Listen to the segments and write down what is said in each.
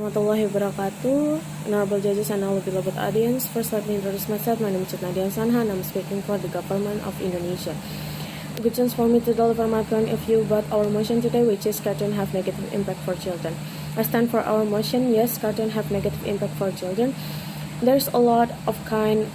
warahmatullahi wabarakatuh. Honorable judges and our beloved audience. First, let me introduce myself. My name is Nadia Sanha and I'm speaking for the government of Indonesia. Good chance for me to deliver my point of view about our motion today, which is cartoon have negative impact for children. I stand for our motion. Yes, cartoon have negative impact for children. There's a lot of cartoon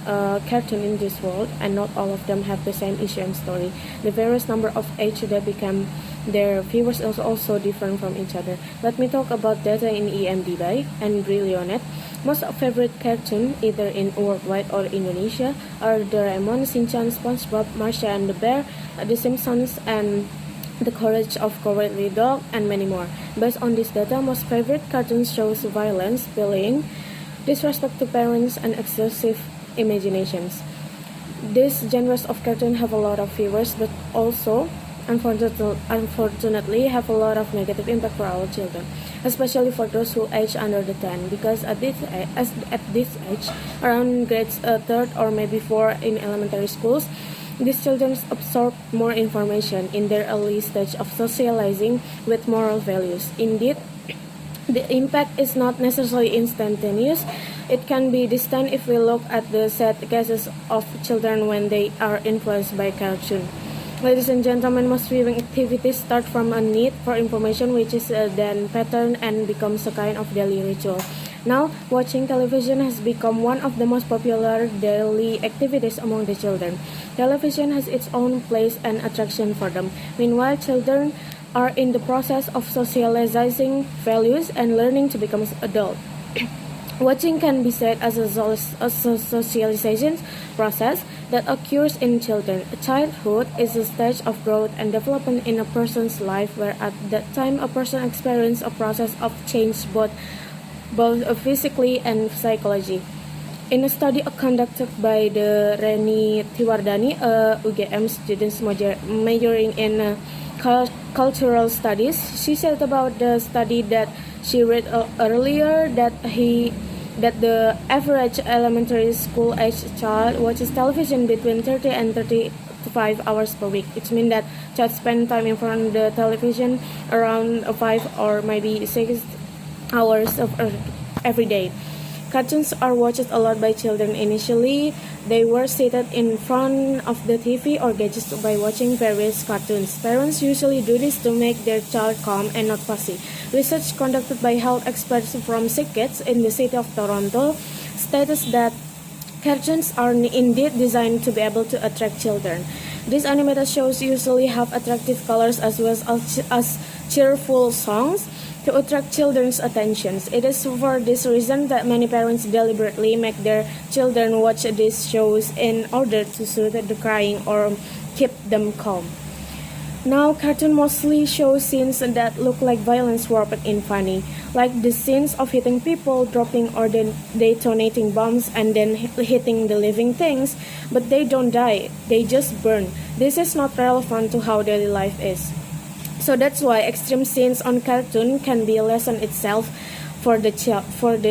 in this world, and not all of them have the same issue and story. The various number of age that become their viewers is also different from each other. Let me talk about data in EMDB and Brilionet. Most of favorite cartoon, either in worldwide or Indonesia, are Doraemon, Shinchan, SpongeBob, Marsha and the Bear, The Simpsons, and The Courage of Cowardly Dog, and many more. Based on this data, most favorite cartoons shows violence, bullying, disrespect to parents, and excessive imaginations. These genres of cartoon have a lot of viewers, but also, unfortunately, have a lot of negative impact for our children, especially for those who age under the 10, because at this age, around grades 3rd or maybe 4 in elementary schools, these children absorb more information in their early stage of socializing with moral values. Indeed, the impact is not necessarily instantaneous. It can be distant if we look at the sad cases of children when they are influenced by cartoon. Ladies and gentlemen, most viewing activities start from a need for information, which is then pattern and becomes a kind of daily ritual. Now, watching television has become one of the most popular daily activities among the children. Television has its own place and attraction for them. Meanwhile, children are in the process of socializing values and learning to become adult. Watching can be said as a socialization process that occurs in children. Childhood is a stage of growth and development in a person's life, where at that time a person experiences a process of change both physically and psychologically. In a study conducted by the Reni Tiwardani, UGM students majoring in cultural studies, she said about the study that she read earlier that the average elementary school age child watches television between 30 and 35 hours per week. It means that child spend time in front of the television around 5 or maybe 6 hours of every day. Cartoons are watched a lot by children. Initially, they were seated in front of the TV or gadgets by watching various cartoons. Parents usually do this to make their child calm and not fussy. Research conducted by health experts from Sick Kids in the city of Toronto states that cartoons are indeed designed to be able to attract children. These animated shows usually have attractive colors as well as cheerful songs to attract children's attention. It is for this reason that many parents deliberately make their children watch these shows in order to soothe the crying or keep them calm. Now, cartoon mostly show scenes that look like violence warped in funny, like the scenes of hitting people, dropping or detonating bombs, and then hitting the living things, but they don't die, they just burn. This is not relevant to how daily life is. So that's why extreme scenes on cartoon can be a lesson itself for the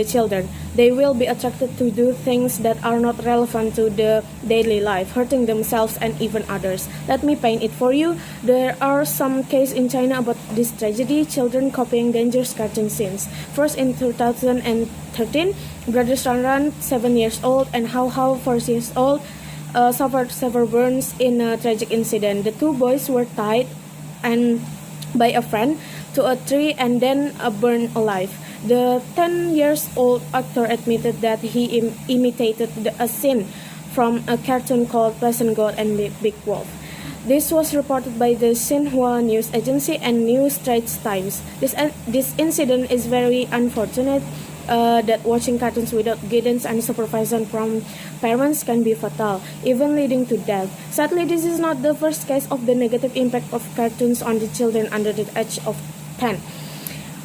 children. They will be attracted to do things that are not relevant to the daily life, hurting themselves and even others. Let me paint it for you. There are some cases in China about this tragedy, children copying dangerous cartoon scenes. First, in 2013, brothers Ranran, 7 years old, and Hao Hao, 4 years old, suffered severe burns in a tragic incident. The two boys were tied and by a friend to a tree and then burned alive. The 10-year-old actor admitted that he imitated a scene from a cartoon called Pleasant God and Big Wolf. This was reported by the Xinhua News Agency and New Straits Times. This incident is very unfortunate. That watching cartoons without guidance and supervision from parents can be fatal, even leading to death. Sadly, this is not the first case of the negative impact of cartoons on the children under the age of 10.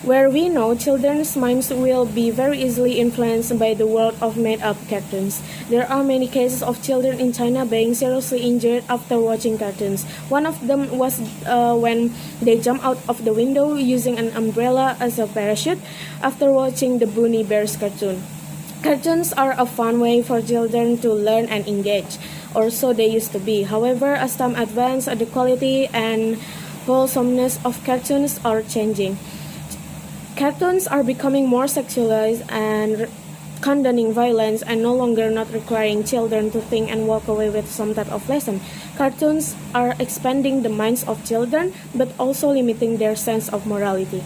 Where we know children's minds will be very easily influenced by the world of made-up cartoons. There are many cases of children in China being seriously injured after watching cartoons. One of them was when they jumped out of the window using an umbrella as a parachute after watching the Bunny Bears cartoon. Cartoons are a fun way for children to learn and engage, or so they used to be. However, as time advances, the quality and wholesomeness of cartoons are changing. Cartoons are becoming more sexualized and condoning violence and no longer not requiring children to think and walk away with some type of lesson. Cartoons are expanding the minds of children but also limiting their sense of morality.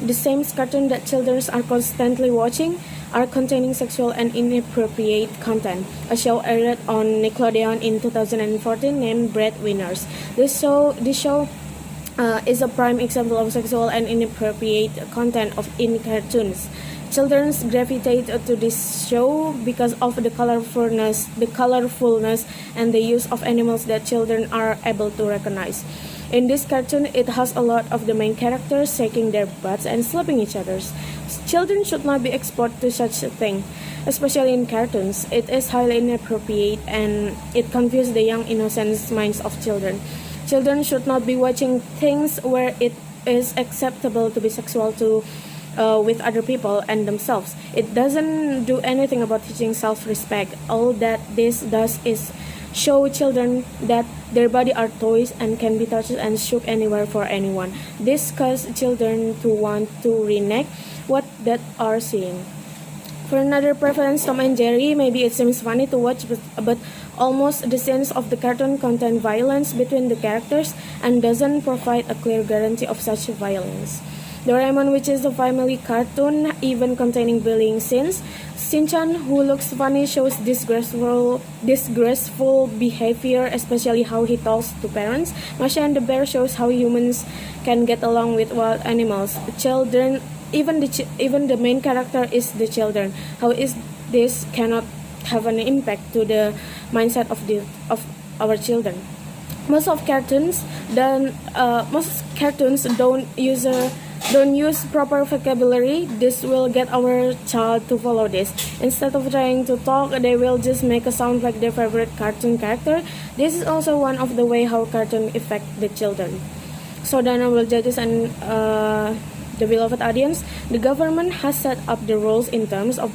The same cartoons that children are constantly watching are containing sexual and inappropriate content. A show aired on Nickelodeon in 2014 named Breadwinners. This show is a prime example of sexual and inappropriate content in cartoons. Children gravitate to this show because of the colorfulness, and the use of animals that children are able to recognize. In this cartoon, it has a lot of the main characters shaking their butts and slapping each other. Children should not be exposed to such a thing, especially in cartoons. It is highly inappropriate and it confuses the young innocent minds of children. Children should not be watching things where it is acceptable to be sexual with other people and themselves. It doesn't do anything about teaching self-respect. All that this does is show children that their body are toys and can be touched and shook anywhere for anyone. This causes children to want to reenact what they are seeing. For another preference, Tom and Jerry, maybe it seems funny to watch, but almost the scenes of the cartoon contain violence between the characters and doesn't provide a clear guarantee of such violence. Doraemon, which is a family cartoon, even containing bullying scenes. Shinchan, who looks funny, shows disgraceful behavior, especially how he talks to parents. Masha and the Bear shows how humans can get along with wild animals. Children, even the main character is the children. How is this cannot have an impact to the mindset of our children? Most cartoons don't use proper vocabulary. This will get our child to follow this. Instead of trying to talk, they will just make a sound like their favorite cartoon character. This is also one of the way how cartoon affect the children. So the honorable judges and the beloved audience, the government has set up the rules in terms of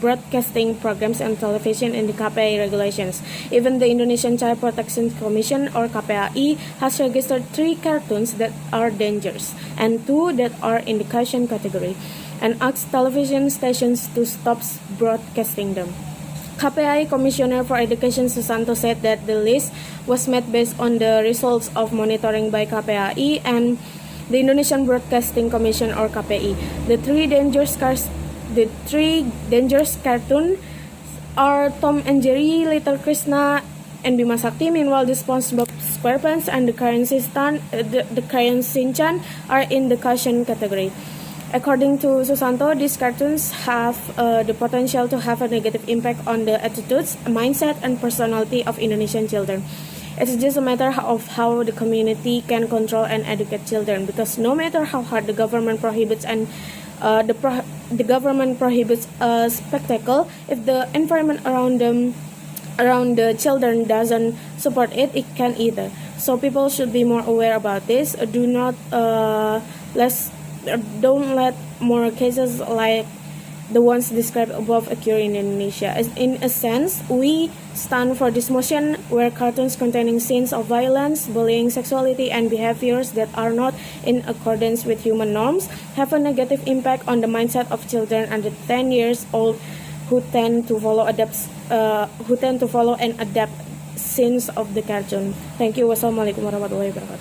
broadcasting programs on television in the KPI regulations. Even the Indonesian Child Protection Commission or KPAI has registered 3 cartoons that are dangerous and 2 that are in the caution category and asked television stations to stop broadcasting them. KPI Commissioner for Education Susanto said that the list was made based on the results of monitoring by KPAI and the Indonesian Broadcasting Commission or KPI. The three dangerous cartoons are Tom and Jerry, Little Krishna, and Bima Sakti. Meanwhile, the SpongeBob SquarePants and the Crayon Shinchan are in the caution category. According to Susanto, these cartoons have the potential to have a negative impact on the attitudes, mindset, and personality of Indonesian children. It's just a matter of how the community can control and educate children, because no matter how hard the government prohibits a spectacle, if the environment around the children doesn't support it, it can either. So people should be more aware about this. Don't let more cases like the ones described above occur in Indonesia. In a sense, we stand for this motion where cartoons containing scenes of violence, bullying, sexuality, and behaviors that are not in accordance with human norms have a negative impact on the mindset of children under 10 years old who tend to follow and adapt scenes of the cartoon. Thank you. Wassalamualaikum warahmatullahi wabarakatuh.